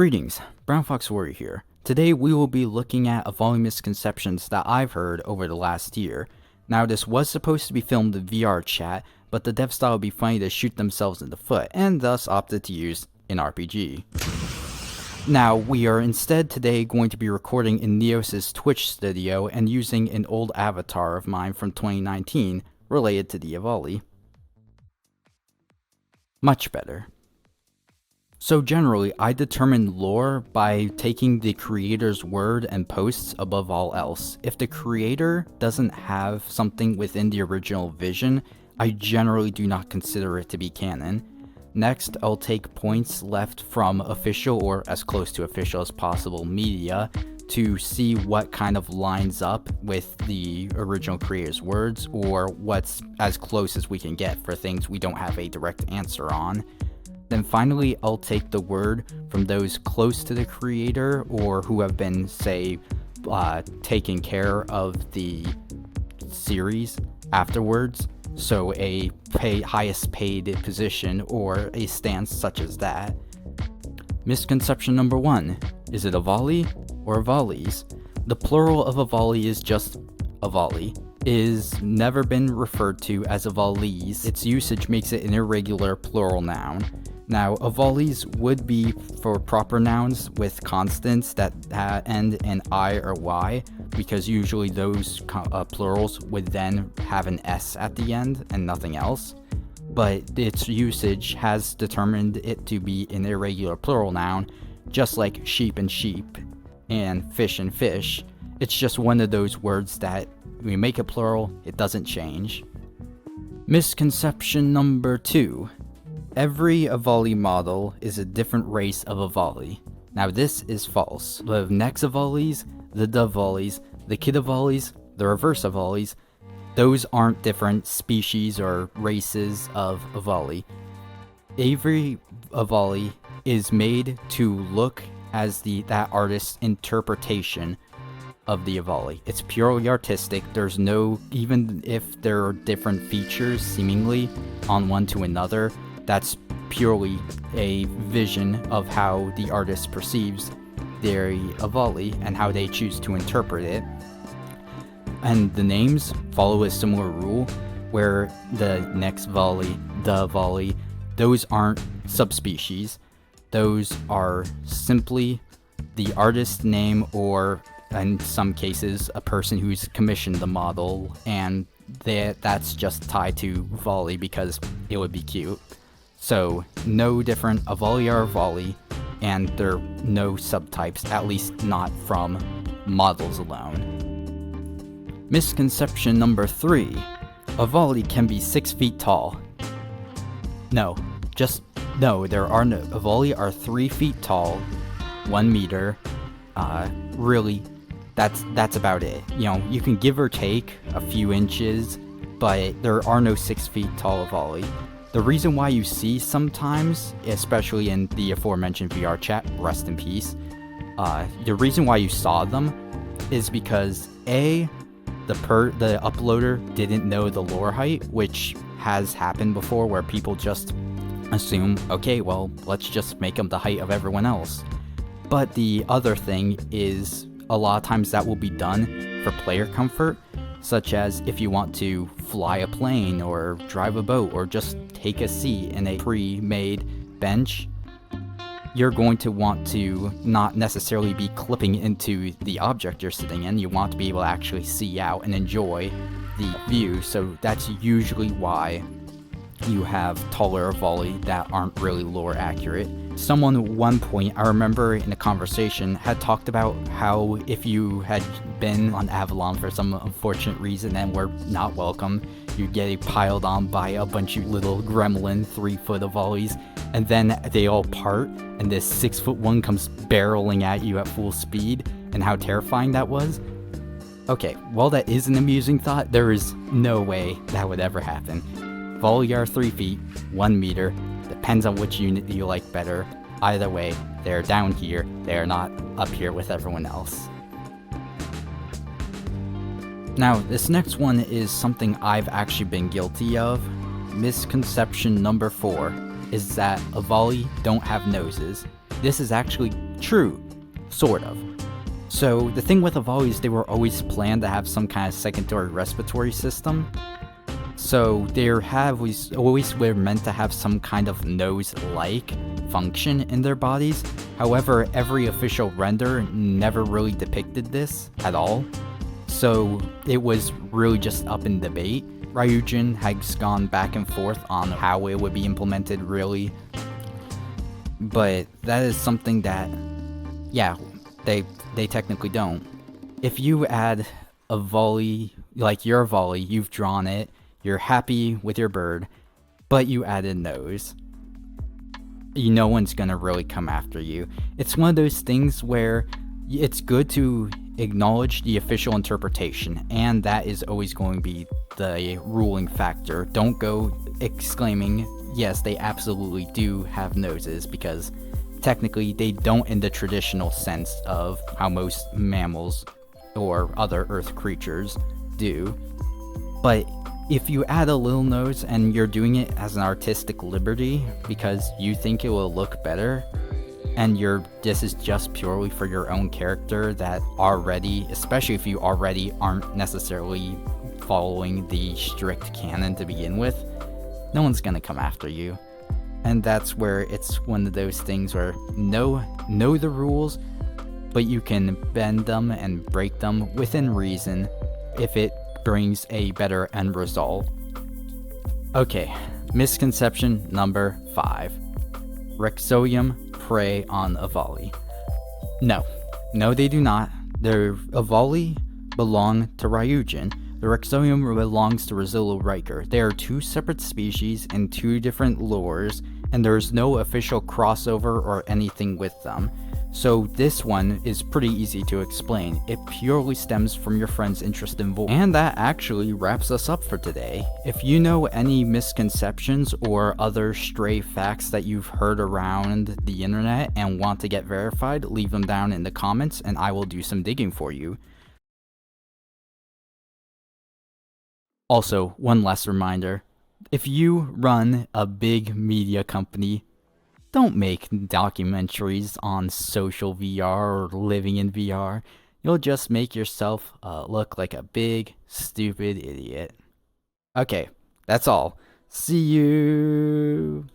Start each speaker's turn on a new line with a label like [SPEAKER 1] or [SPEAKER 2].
[SPEAKER 1] Greetings, Brown Fox Warrior here. Today we will be looking at Avali misconceptions that I've heard over the last year. Now this was supposed to be filmed in VR chat, but the devs thought it would be funny to shoot themselves in the foot, and thus opted to use an RPG. Now we are instead today going to be recording in Neos's Twitch studio and using an old avatar of mine from 2019 related to the Avali. Much better. So generally, I determine lore by taking the creator's word and posts above all else. If the creator doesn't have something within the original vision, I generally do not consider it to be canon. Next, I'll take points left from official or as close to official as possible media to see what kind of lines up with the original creator's words or what's as close as we can get for things we don't have a direct answer on. Then finally, I'll take the word from those close to the creator or who have been, say, taking care of the series afterwards. So a highest paid position or a stance such as that. Misconception number 1. Is it Avali or Avalis? The plural of Avali is just Avali. It is never been referred to as Avalis. Its usage makes it an irregular plural noun. Now, Avalis would be for proper nouns with constants that end in I or Y, because usually those plurals would then have an S at the end and nothing else. But its usage has determined it to be an irregular plural noun, just like sheep and sheep and fish. It's just one of those words that we make it plural, it doesn't change. Misconception number 2. Every Avali model is a different race of Avali. Now this is false. The next Avalis, the Avalis, the kid Avalis, the reverse Avalis, those aren't different species or races of Avali. Every Avali is made to look as that artist's interpretation of the Avali. It's purely artistic. There's no, even if there are different features seemingly on one to another, that's purely a vision of how the artist perceives their Avali and how they choose to interpret it. And the names follow a similar rule, where the next Avali, the Avali, those aren't subspecies. Those are simply the artist's name, or in some cases, a person who's commissioned the model, and that's just tied to Avali because it would be cute. So, no different Avali are Avali, and there are no subtypes, at least not from models alone. Misconception number 3. Avali can be 6 feet tall. No, there are no. Avali are 3 feet tall, 1 meter. Really, that's about it. You know, you can give or take a few inches, but there are no 6 feet tall Avali. The reason why you see sometimes, especially in the aforementioned VR chat, rest in peace, the reason why you saw them is because the uploader didn't know the lore height, which has happened before where people just assume, okay, well, let's just make them the height of everyone else. But the other thing is, a lot of times that will be done for player comfort, such as if you want to fly a plane or drive a boat or just take a seat in a pre-made bench, you're going to want to not necessarily be clipping into the object you're sitting in. You want to be able to actually see out and enjoy the view, so that's usually why you have taller Avali that aren't really lore accurate. Someone at one point, I remember in a conversation, had talked about how if you had been on Avalon for some unfortunate reason and were not welcome, you'd get piled on by a bunch of little gremlin 3-foot Avalis, and then they all part, and this 6'1" comes barreling at you at full speed, and how terrifying that was. Okay, while that is an amusing thought, there is no way that would ever happen. Avali are 3 feet, 1 meter, depends on which unit you like better. Either way, they're down here, they're not up here with everyone else. Now, this next one is something I've actually been guilty of. Misconception number 4 is that Avali don't have noses. This is actually True, sort of. So the thing with Avalis, they were always planned to have some kind of secondary respiratory system. So they always were meant to have some kind of nose-like function in their bodies. However, every official render never really depicted this at all. So it was really just up in debate. Ryujin has gone back and forth on how it would be implemented really. But that is something that, yeah, they technically don't. If you add Avali, like your Avali, you've drawn it, you're happy with your bird, but you added nose, no one's gonna really come after you. It's one of those things where it's good to acknowledge the official interpretation, and that is always going to be the ruling factor. Don't go exclaiming, yes, they absolutely do have noses, because technically they don't in the traditional sense of how most mammals or other earth creatures do. But if you add a little nose and you're doing it as an artistic liberty because you think it will look better, and this is just purely for your own character that already, especially if you already aren't necessarily following the strict canon to begin with, no one's gonna come after you. And that's where it's one of those things where know the rules, but you can bend them and break them within reason if it brings a better end result. Okay, misconception number 5. Rexouium prey on Avali. No, they do not. The Avali belong to Ryujin. The Rexouium belongs to Rezillo Ryker. They are two separate species in two different lores, and there is no official crossover or anything with them. So this one is pretty easy to explain. It purely stems from your friend's interest in voice. And that actually wraps us up for today. If you know any misconceptions or other stray facts that you've heard around the internet and want to get verified, leave them down in the comments and I will do some digging for you. Also, one last reminder, if you run a big media company, don't make documentaries on social VR or living in VR. You'll just make yourself look like a big, stupid idiot. Okay, that's all. See you!